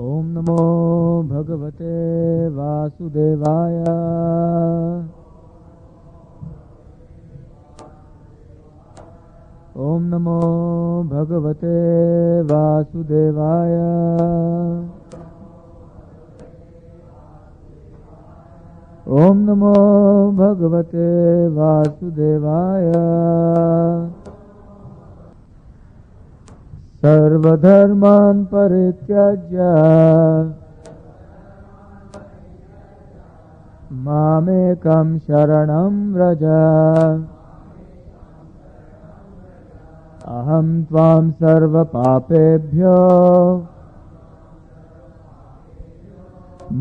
ओम नमो भगवते वासुदेवाय। ओम नमो भगवते वासुदेवाय। ओम नमो भगवते वासुदेवाय। सर्वधर्मान् परित्यज्य मामेकं शरणं व्रज। अहं त्वां सर्वपापेभ्यो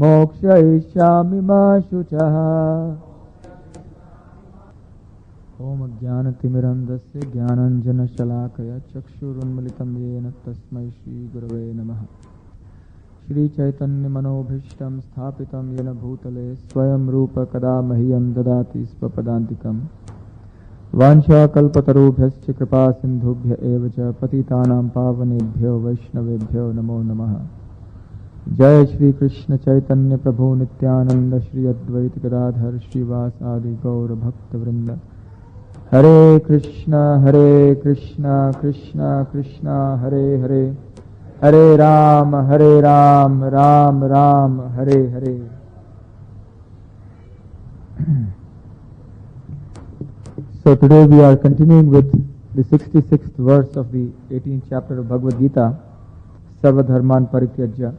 मोक्षयिष्यामि मा शुचः। ओम ज्ञानतिमिरन्धस्य ज्ञानाञ्जनशलाकया चक्षुरुन्मिलितं येन तस्मै श्रीगुरवे नमः। श्रीचैतन्यमनोभीष्टं स्थापितं येन भूतले स्वयं रूप कदा मह्यं ददाति स्वपदान्तिकम्। वाञ्छाकल्पतरुभ्यश्च कृपा सिन्धुभ्य एव च पतितानां पावनेभ्यो वैष्णवेभ्यो नमो नमः। जय श्री कृष्ण चैतन्य प्रभु नित्यानंद श्री अद्वैत गदाधर श्रीवास आदि गौर भक्त वृंद। हरे कृष्णा कृष्णा कृष्णा हरे हरे, हरे Ram Ram Ram Hare Hare. So today we are continuing with the 66th verse of the 18th chapter of Bhagavad Gita, Sarva Dharman Parityajya.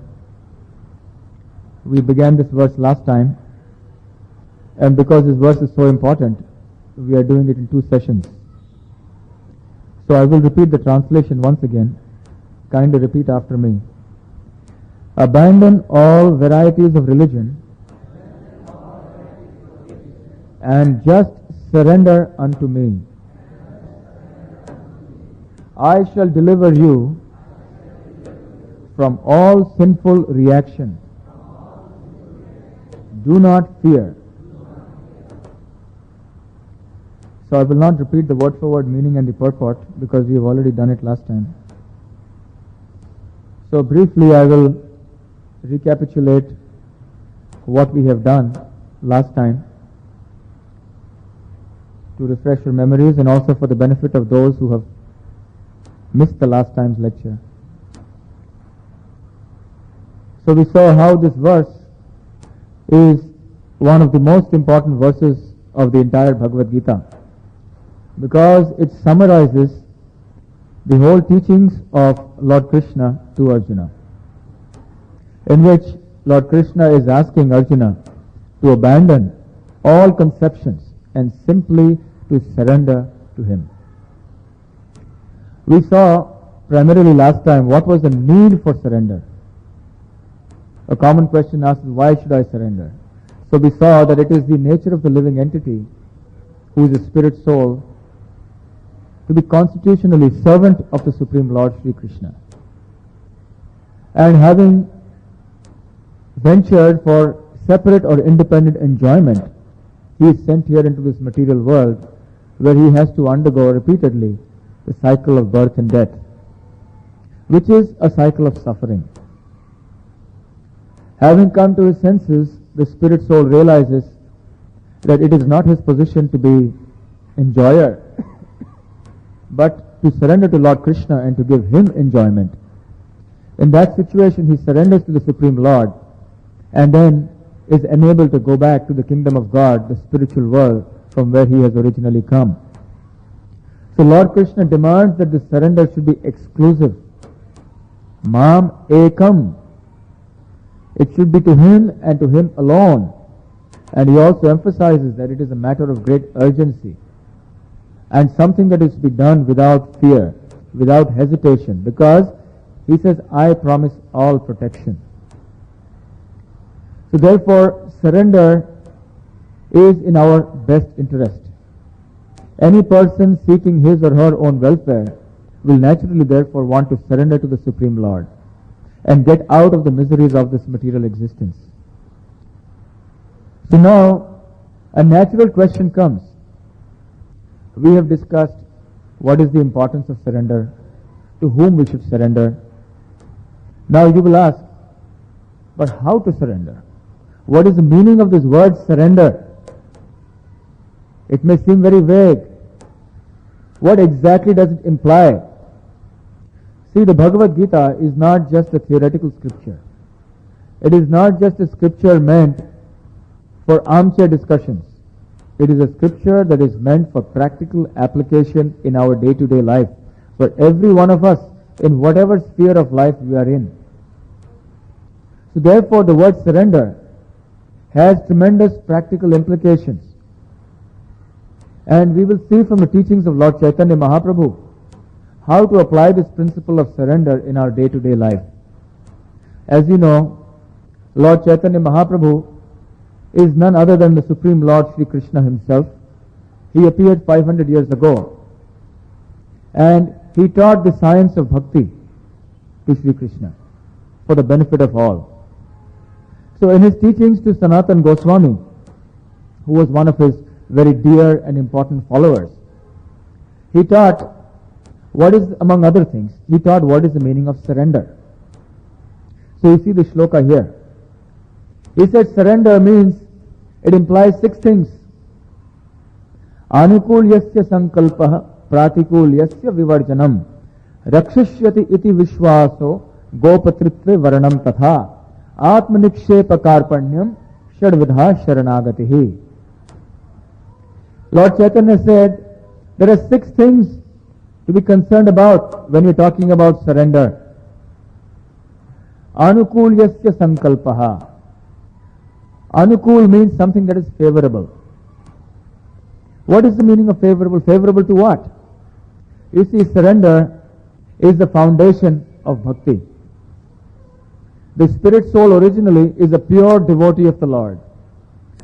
We began this verse last time, and because this verse is so important, we are doing it in 2 sessions. So I will repeat the translation once again. Kindly repeat after me. Abandon all varieties of religion and just surrender unto me. I shall deliver you from all sinful reaction. Do not fear. So I will not repeat the word for word meaning and the purport because we have already done it last time. So briefly I will recapitulate what we have done last time to refresh your memories and also for the benefit of those who have missed the last time's lecture. So we saw how this verse is one of the most important verses of the entire Bhagavad Gita, because it summarizes the whole teachings of Lord Krishna to Arjuna, in which Lord Krishna is asking Arjuna to abandon all conceptions and simply to surrender to him. We saw primarily last time what was the need for surrender. A common question asked is, why should I surrender? So we saw that it is the nature of the living entity, who is a spirit soul, to be constitutionally servant of the Supreme Lord Sri Krishna. And having ventured for separate or independent enjoyment, he is sent here into this material world where he has to undergo repeatedly the cycle of birth and death, which is a cycle of suffering. Having come to his senses, the spirit soul realizes that it is not his position to be enjoyer, but to surrender to Lord Krishna and to give him enjoyment. In that situation, he surrenders to the Supreme Lord and then is enabled to go back to the kingdom of God, the spiritual world from where he has originally come. So Lord Krishna demands that the surrender should be exclusive. Mam ekam. It should be to him and to him alone. And he also emphasizes that it is a matter of great urgency and something that is to be done without fear, without hesitation, because he says, I promise all protection. So therefore, surrender is in our best interest. Any person seeking his or her own welfare will naturally therefore want to surrender to the Supreme Lord and get out of the miseries of this material existence. So now, a natural question comes. We have discussed what is the importance of surrender, to whom we should surrender. Now you will ask, But how to surrender? What is the meaning of this word surrender? It may seem very vague. What exactly does it imply? See, the Bhagavad Gita is not just a theoretical scripture. It is not just a scripture meant for armchair discussions. It is a scripture that is meant for practical application in our day-to-day life, for every one of us in whatever sphere of life we are in. So therefore, the word surrender has tremendous practical implications. And we will see from the teachings of Lord Chaitanya Mahaprabhu how to apply this principle of surrender in our day-to-day life. As you know, Lord Chaitanya Mahaprabhu is none other than the Supreme Lord Sri Krishna himself. He appeared 500 years ago, and he taught the science of bhakti to Sri Krishna for the benefit of all. So in his teachings to Sanatan Goswami, who was one of his very dear and important followers, he taught what is, among other things, he taught what is the meaning of surrender. So you see the shloka here. He said surrender means, it implies 6 things. Anukulyasya sankalpah pratikulyasya vivarjanam rakshishyati iti vishwaso gopatritve varanam tatha atmanikshepa karpanyam shadvidha sharanagatihi. Lord Chaitanya said there are 6 things to be concerned about when you're talking about surrender. Anukulyasya sankalpaha. Anukul means something that is favorable. What is the meaning of favorable? Favorable to what? You see, surrender is the foundation of bhakti. The spirit soul originally is a pure devotee of the Lord.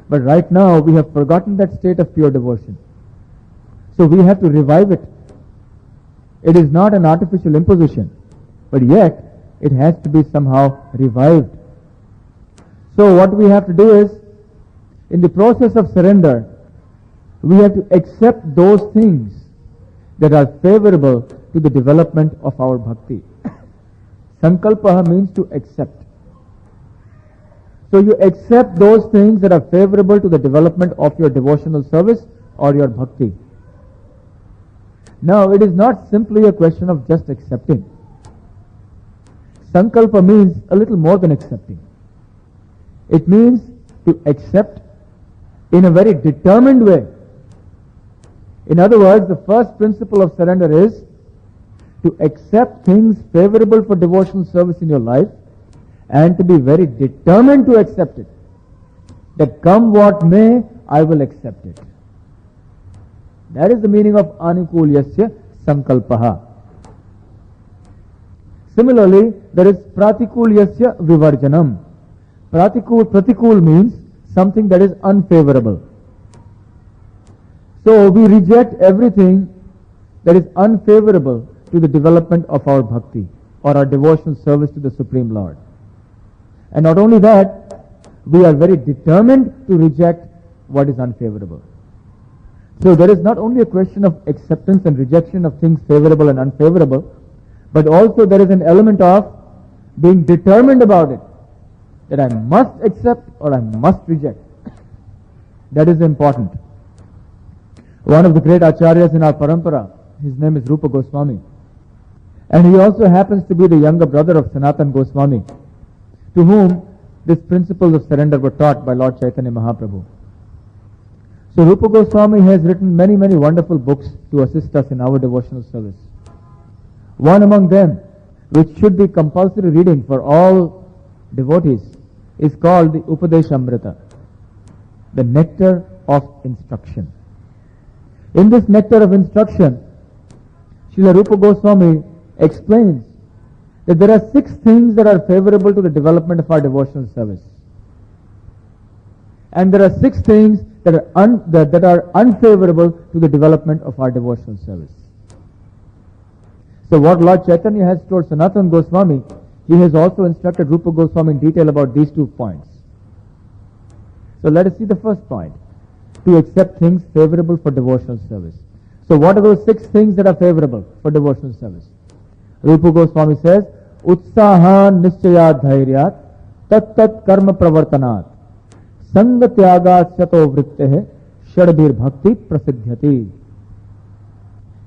But right now we have forgotten that state of pure devotion. So we have to revive it. It is not an artificial imposition, but yet it has to be somehow revived. So what we have to do is, in the process of surrender, we have to accept those things that are favorable to the development of our bhakti. Sankalpaha means to accept. So you accept those things that are favorable to the development of your devotional service or your bhakti. Now, it is not simply a question of just accepting. Sankalpa means a little more than accepting. It means to accept in a very determined way. In other words, the first principle of surrender is to accept things favorable for devotional service in your life and to be very determined to accept it. That come what may, I will accept it. That is the meaning of anukulyasya sankalpaha. Similarly, there is pratikulyasya vivarjanam. Pratikul means something that is unfavorable. So we reject everything that is unfavorable to the development of our bhakti or our devotional service to the Supreme Lord. And not only that, we are very determined to reject what is unfavorable. So there is not only a question of acceptance and rejection of things favorable and unfavorable, but also there is an element of being determined about it, that I must accept or I must reject. That is important. One of the great acharyas in our parampara, his name is Rupa Goswami, and he also happens to be the younger brother of Sanatan Goswami, to whom these principles of surrender were taught by Lord Chaitanya Mahaprabhu. So Rupa Goswami has written many, many wonderful books to assist us in our devotional service. One among them, which should be compulsory reading for all devotees, is called the Upadeshamrita, the nectar of instruction. In this nectar of instruction, Srila Rupa Goswami explains that there are 6 things that are favorable to the development of our devotional service. And there are 6 things that are unfavorable to the development of our devotional service. So what Lord Chaitanya has told Sanatan Goswami, he has also instructed Rupa Goswami in detail about these 2 points. So let us see the first point, to accept things favorable for devotional service. So what are those 6 things that are favorable for devotional service? Rupa Goswami says, Utsahan Nischayat Dhairyat तत्तत् कर्म प्रवर्तनात् संग त्यागास्यतो वृत्तेः षड्भिर bhakti prasiddhyati.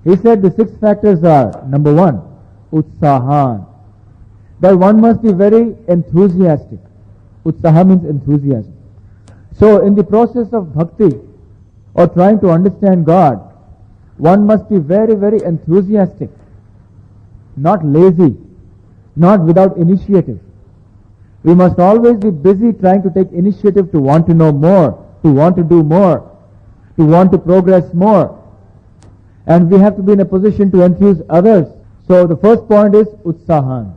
He said the 6 factors are, number 1, utsahan, that one must be very enthusiastic. Utsaha means enthusiasm. So in the process of bhakti or trying to understand God, one must be very, very enthusiastic, not lazy, not without initiative. We must always be busy trying to take initiative to want to know more, to want to do more, to want to progress more. And we have to be in a position to enthuse others. So the first point is utsahan.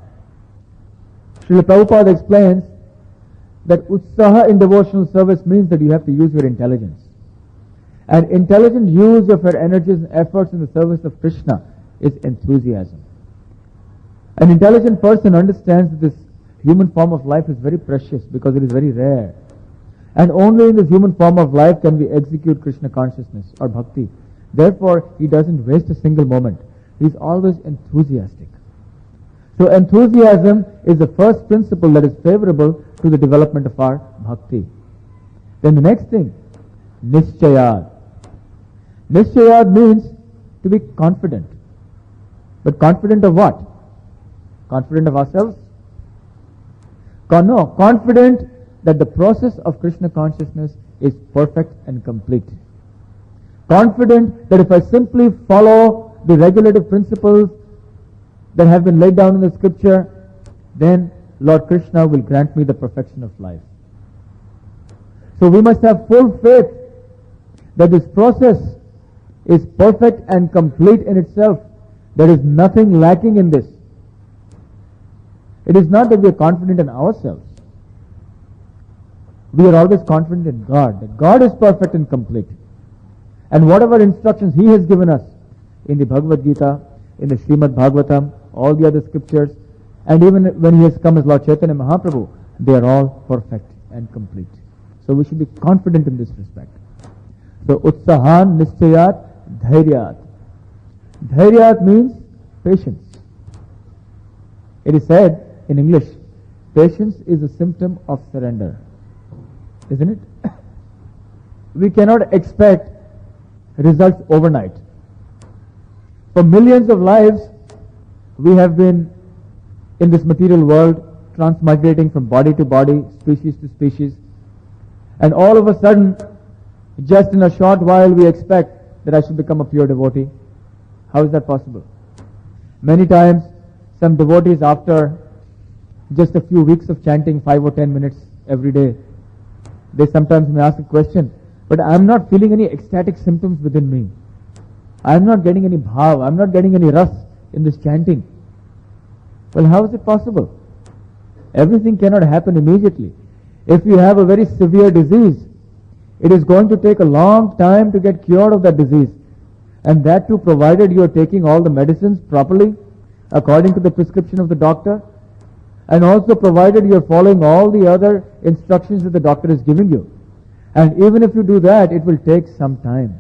Srila Prabhupada explains that utsaha in devotional service means that you have to use your intelligence. And intelligent use of your energies and efforts in the service of Krishna is enthusiasm. An intelligent person understands that this human form of life is very precious because it is very rare. And only in this human form of life can we execute Krishna consciousness or bhakti. Therefore, he doesn't waste a single moment. He is always enthusiastic. So enthusiasm is the first principle that is favorable to the development of our bhakti. Then the next thing, nischayad. Nischayad means to be confident. But confident of what? Confident of ourselves? No, confident that the process of Krishna consciousness is perfect and complete. Confident that if I simply follow the regulative principles that have been laid down in the scripture, then Lord Krishna will grant me the perfection of life. So we must have full faith that this process is perfect and complete in itself. There is nothing lacking in this. It is not that we are confident in ourselves. We are always confident in God, that God is perfect and complete. And whatever instructions He has given us in the Bhagavad Gita, in the Srimad Bhagavatam, all the other scriptures, and even when He has come as Lord Chaitanya Mahaprabhu, they are all perfect and complete. So we should be confident in this respect. So utsahan, nischayat, dhairyat. Dhairyat means patience. It is said in English, patience is a symptom of surrender. Isn't it? We cannot expect results overnight. For millions of lives, we have been in this material world, transmigrating from body to body, species to species. And all of a sudden, just in a short while, we expect that I should become a pure devotee. How is that possible? Many times, some devotees, after just a few weeks of chanting 5 or 10 minutes every day, they sometimes may ask a question, but I am not feeling any ecstatic symptoms within me. I am not getting any bhav, I am not getting any ras in this chanting. Well, how is it possible? Everything cannot happen immediately. If you have a very severe disease, it is going to take a long time to get cured of that disease. And that too provided you are taking all the medicines properly, according to the prescription of the doctor, and also provided you are following all the other instructions that the doctor is giving you. And even if you do that, it will take some time.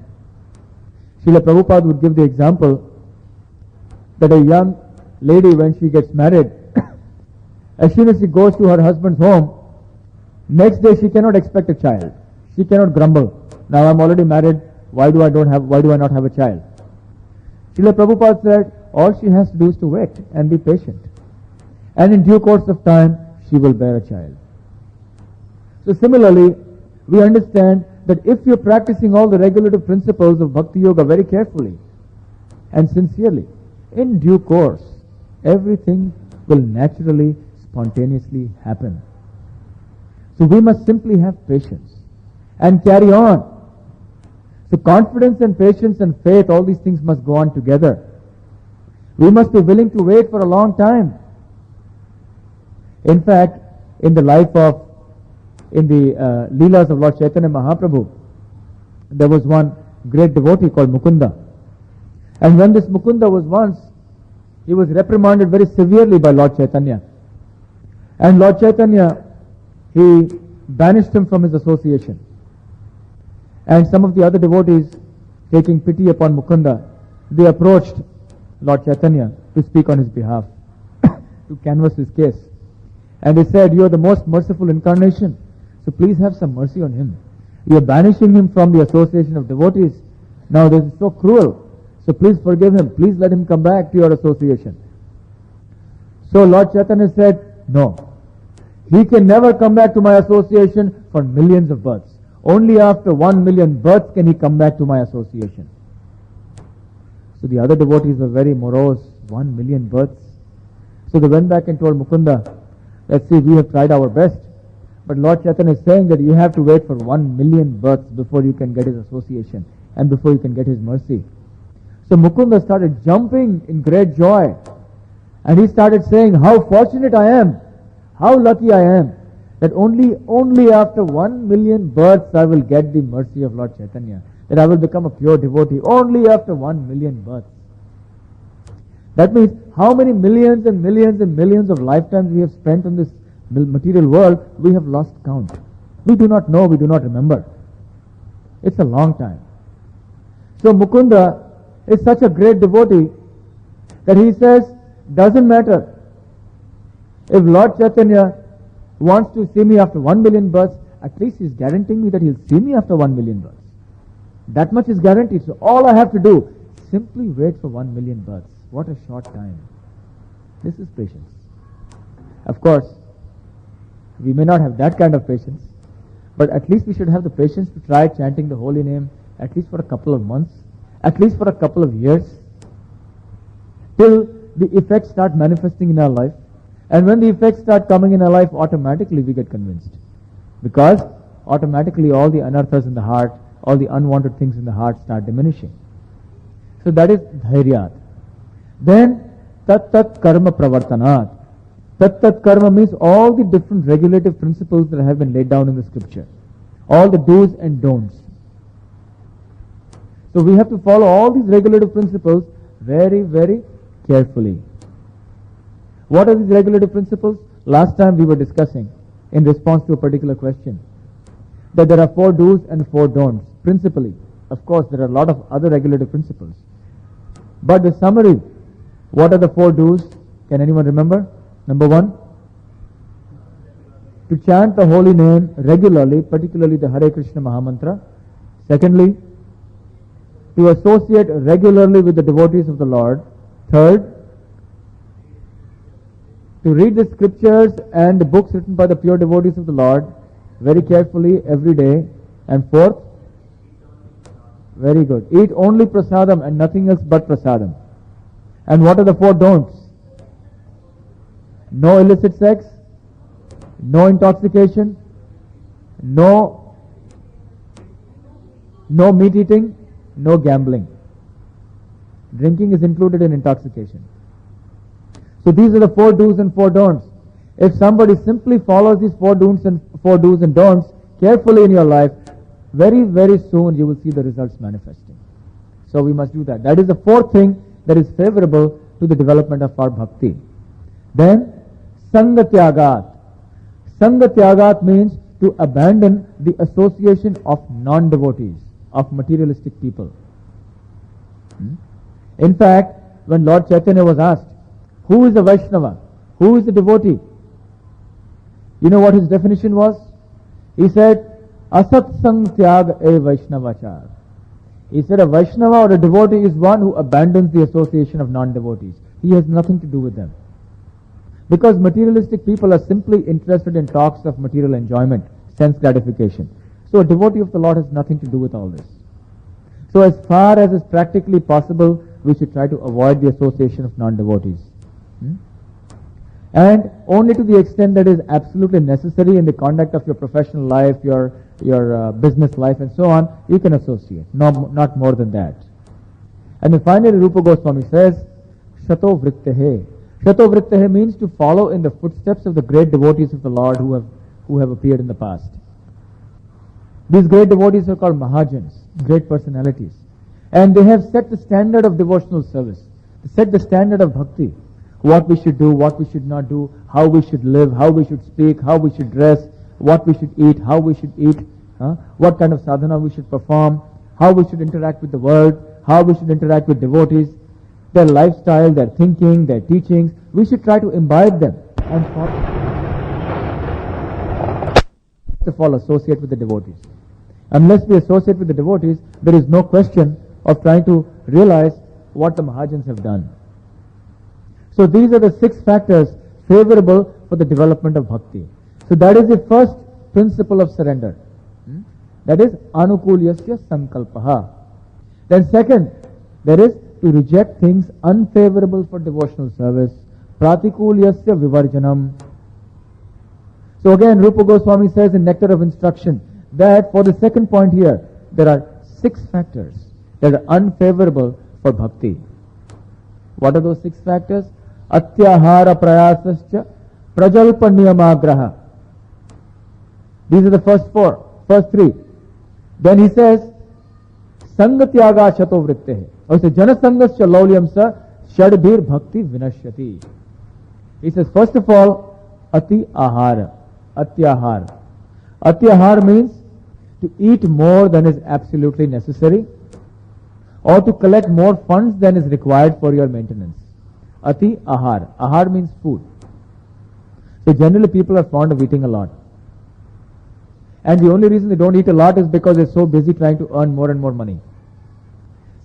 Srila Prabhupada would give the example that a young lady, when she gets married, as soon as she goes to her husband's home, next day she cannot expect a child. She cannot grumble, now I'm already married, why do I not have a child? Srila Prabhupada said, all she has to do is to wait and be patient. And in due course of time, she will bear a child. So similarly, we understand that if you're practicing all the regulative principles of Bhakti Yoga very carefully and sincerely, in due course, everything will naturally, spontaneously happen. So we must simply have patience and carry on. So confidence and patience and faith, all these things must go on together. We must be willing to wait for a long time. In fact, in the Leelas of Lord Chaitanya Mahaprabhu, there was one great devotee called Mukunda. And when this Mukunda was once, he was reprimanded very severely by Lord Chaitanya. And Lord Chaitanya, he banished him from his association. And some of the other devotees, taking pity upon Mukunda, they approached Lord Chaitanya to speak on his behalf, to canvass his case. And they said, you are the most merciful incarnation, so please have some mercy on him. You are banishing him from the association of devotees. Now this is so cruel, so please forgive him. Please let him come back to your association. So Lord Chaitanya said, no. He can never come back to my association for millions of births. Only after 1 million births can he come back to my association. So the other devotees were very morose. 1 million births. So they went back and told Mukunda, let's see, we have tried our best. But Lord Chaitanya is saying that you have to wait for 1 million births before you can get his association and before you can get his mercy. So Mukunda started jumping in great joy. And he started saying, how fortunate I am, how lucky I am, that only after 1 million births I will get the mercy of Lord Chaitanya, that I will become a pure devotee, only after 1 million births. That means how many millions and millions and millions of lifetimes we have spent on this material world, we have lost count. We do not know, we do not remember. It's a long time. So Mukunda is such a great devotee that he says, doesn't matter. If Lord Chaitanya wants to see me after 1 million births, at least he's guaranteeing me that he'll see me after 1 million births. That much is guaranteed. So all I have to do, simply wait for 1 million births. What a short time. This is patience. Of course, we may not have that kind of patience, but at least we should have the patience to try chanting the holy name at least for a couple of months, at least for a couple of years, till the effects start manifesting in our life. And when the effects start coming in our life, automatically we get convinced. Because automatically all the anarthas in the heart, all the unwanted things in the heart start diminishing. So that is dhairyat. Then tat karma pravartanat. Tat karma means all the different regulative principles that have been laid down in the scripture. All the do's and don'ts. So we have to follow all these regulative principles very, very carefully. What are these regulative principles? Last time we were discussing in response to a particular question that there are 4 do's and 4 don'ts principally. Of course, there are a lot of other regulative principles. But the summary, what are the 4 do's? Can anyone remember? Number 1, to chant the holy name regularly, particularly the Hare Krishna Mahamantra. Secondly, to associate regularly with the devotees of the Lord. Third, to read the scriptures and the books written by the pure devotees of the Lord very carefully every day. And fourth, very good, eat only prasadam and nothing else but prasadam. And what are the 4 don'ts? No illicit sex, no intoxication, no meat eating, no gambling. Drinking is included in intoxication. So these are the 4 do's and 4 don'ts. If somebody simply follows these 4 do's and don'ts carefully in your life, very, very soon you will see the results manifesting. So we must do that. That is the 4th thing that is favorable to the development of our bhakti. Then, Sangha Tyagat. Sangha Tyagat means to abandon the association of non-devotees, of materialistic people. In fact, when Lord Chaitanya was asked, who is a Vaishnava? Who is a devotee? You know what his definition was? He said, Asat Sang Tyag e Vaishnavachar. He said a Vaishnava or a devotee is one who abandons the association of non-devotees. He has nothing to do with them. Because materialistic people are simply interested in talks of material enjoyment, sense gratification. So a devotee of the Lord has nothing to do with all this. So as far as is practically possible, we should try to avoid the association of non-devotees. And only to the extent that is absolutely necessary in the conduct of your professional life, your business life and so on, you can associate. Not more than that. And then finally Rupa Goswami says, Shato Vrittehe. Shato Vrittehe means to follow in the footsteps of the great devotees of the Lord who have appeared in the past. These great devotees are called Mahajans, great personalities. And they have set the standard of devotional service. They set the standard of bhakti. What we should do, what we should not do, how we should live, how we should speak, how we should dress, what we should eat, how we should eat, what kind of sadhana we should perform, how we should interact with the world, how we should interact with devotees, their lifestyle, their thinking, their teachings. We should try to imbibe them and follow. of all associate with the devotees. Unless we associate with the devotees, there is no question of trying to realize what the Mahajans have done. So these are the 6 factors favorable for the development of bhakti. So that is the first principle of surrender. That is anukulyasya sankalpaha. Then second, there is to reject things unfavorable for devotional service. Pratikulyasya vivarjanam. So again, Rupa Goswami says in Nectar of Instruction that for the second point here, there are 6 factors that are unfavorable for bhakti. What are those 6 factors? Atyahara prayasascha prajalpa niyamagraha. These are the first 3. Then he says, sangatyaga shato vrittehe. Or he says, janasangascha laulyam sa shadbhir bhakti vinashyati. He says, first of all, ati ahara. Atyahara. Atyahara means to eat more than is absolutely necessary, or to collect more funds than is required for your maintenance. Ati ahar. Ahar means food. So generally people are fond of eating a lot. And the only reason they don't eat a lot is because they're so busy trying to earn more and more money.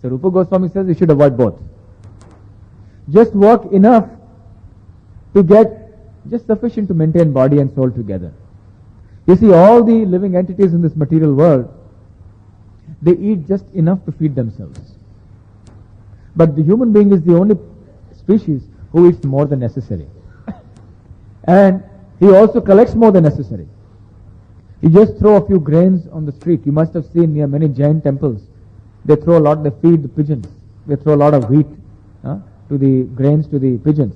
So Rupa Goswami says you should avoid both. Just work enough to get just sufficient to maintain body and soul together. You see, all the living entities in this material world, they eat just enough to feed themselves. But the human being is the only species who eats more than necessary. And he also collects more than necessary. You just throw a few grains on the street. You must have seen near many Jain temples. They throw a lot, they feed the pigeons. They throw a lot of wheat to the grains to the pigeons.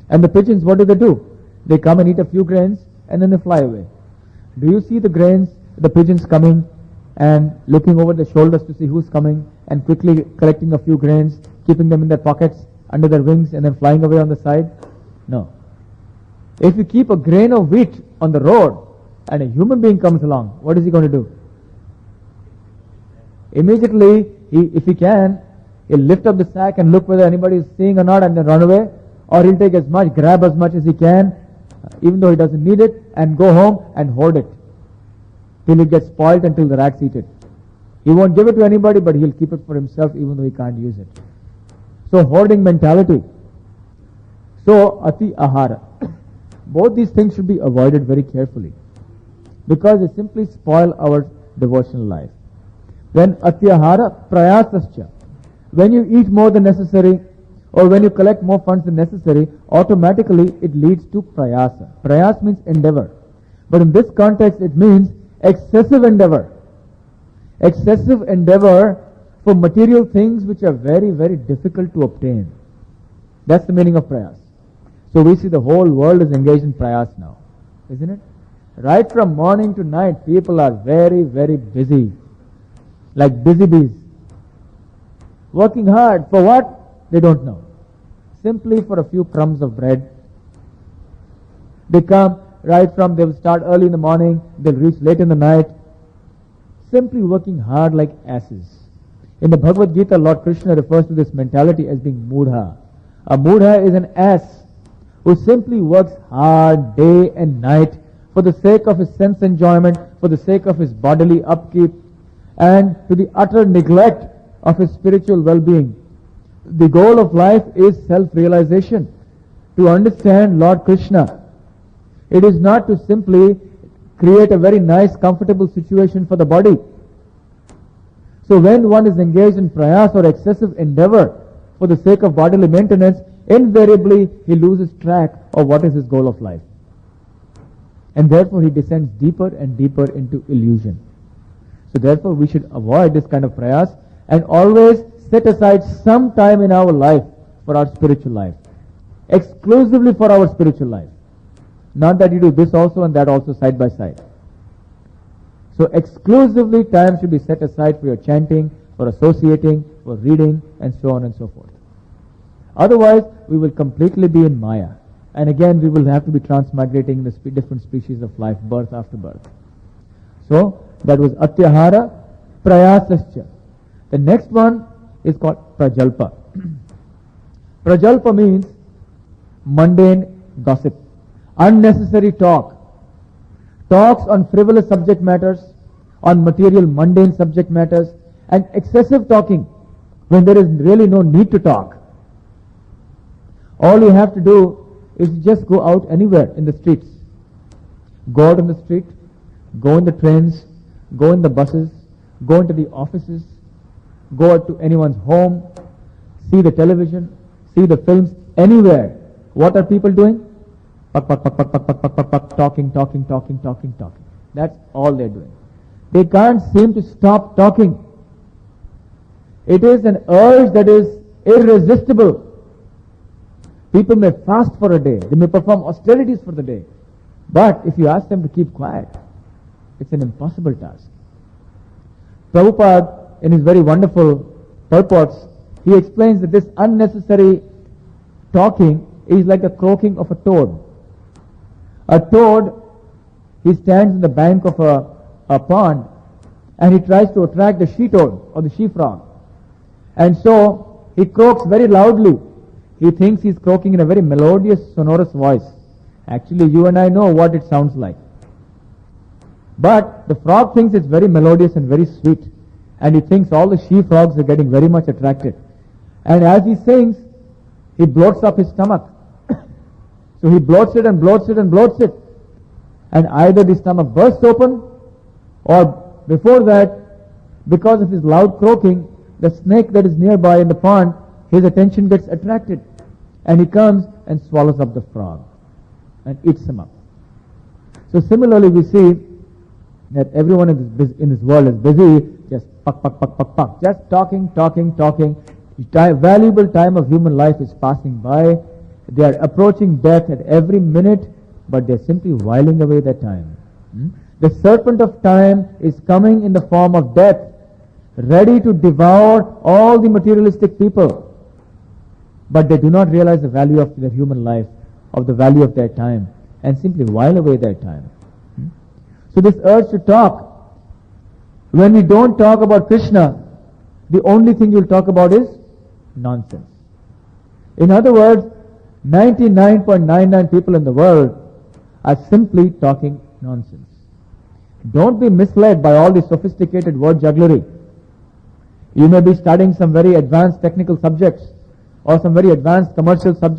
And the pigeons, what do? They come and eat a few grains and then they fly away. Do you see the grains, the pigeons coming and looking over their shoulders to see who's coming and quickly collecting a few grains, keeping them in their pockets, under their wings and then flying away on the side? No. If you keep a grain of wheat on the road and a human being comes along, what is he going to do? Immediately, if he can, he'll lift up the sack and look whether anybody is seeing or not and then run away. Or he'll take grab as much as he can, even though he doesn't need it, and go home and hoard it till it gets spoiled, until the rats eat it. He won't give it to anybody, but he'll keep it for himself even though he can't use it. So hoarding mentality. So ati ahara. Both these things should be avoided very carefully, because they simply spoil our devotional life. Then atyahara prayasascha. When you eat more than necessary, or when you collect more funds than necessary, automatically it leads to prayasa. Prayas means endeavor. But in this context it means excessive endeavor. Excessive endeavor for material things which are very, very difficult to obtain. That's the meaning of prayas. So we see the whole world is engaged in prayas now, isn't it? Right from morning to night, people are very, very busy, like busy bees. Working hard for what? They don't know. Simply for a few crumbs of bread. They come they'll start early in the morning, they'll reach late in the night, simply working hard like asses. In the Bhagavad Gita, Lord Krishna refers to this mentality as being mudha. A mudha is an ass who simply works hard day and night for the sake of his sense enjoyment, for the sake of his bodily upkeep, and to the utter neglect of his spiritual well-being. The goal of life is self-realization, to understand Lord Krishna. It is not to simply create a very nice, comfortable situation for the body. So when one is engaged in prayas or excessive endeavor for the sake of bodily maintenance, invariably he loses track of what is his goal of life. And therefore he descends deeper and deeper into illusion. So therefore we should avoid this kind of prayas and always set aside some time in our life for our spiritual life. Exclusively for our spiritual life. Not that you do this also and that also side by side. So exclusively time should be set aside for your chanting, for associating, for reading, and so on and so forth. Otherwise, we will completely be in Maya. And again, we will have to be transmigrating the different species of life, birth after birth. So, that was Atyahara Prayasascha. The next one is called Prajalpa. Prajalpa means mundane gossip, unnecessary talk, talks on frivolous subject matters, on material mundane subject matters, and excessive talking when there is really no need to talk. All you have to do is just go out anywhere in the streets. Go out in the street, go in the trains, go in the buses, go into the offices, go out to anyone's home, see the television, see the films, anywhere. What are people doing? Talking. That's all they're doing. They can't seem to stop talking. It is an urge that is irresistible. People may fast for a day, they may perform austerities for the day, but if you ask them to keep quiet, it's an impossible task. Prabhupada, in his very wonderful purports, he explains that this unnecessary talking is like the croaking of a toad. A toad, he stands in the bank of a pond and he tries to attract the she toad or the she frog. And so he croaks very loudly. He thinks he's croaking in a very melodious, sonorous voice. Actually, you and I know what it sounds like. But the frog thinks it's very melodious and very sweet. And he thinks all the she frogs are getting very much attracted. And as he sings, he bloats up his stomach. So he bloats it and bloats it and bloats it. And either the stomach bursts open, or before that, because of his loud croaking, the snake that is nearby in the pond, his attention gets attracted. And he comes and swallows up the frog and eats him up. So similarly, we see that everyone in this world is busy just just talking. Valuable time of human life is passing by. They are approaching death at every minute, but they are simply whiling away their time. The serpent of time is coming in the form of death, ready to devour all the materialistic people. But they do not realize the value of their human life, of the value of their time, and simply while away their time. So this urge to talk, when we don't talk about Krishna, the only thing you'll talk about is nonsense. In other words, 99.99 people in the world are simply talking nonsense. Don't be misled by all the sophisticated word jugglery. You may be studying some very advanced technical subjects or some very advanced commercial subjects.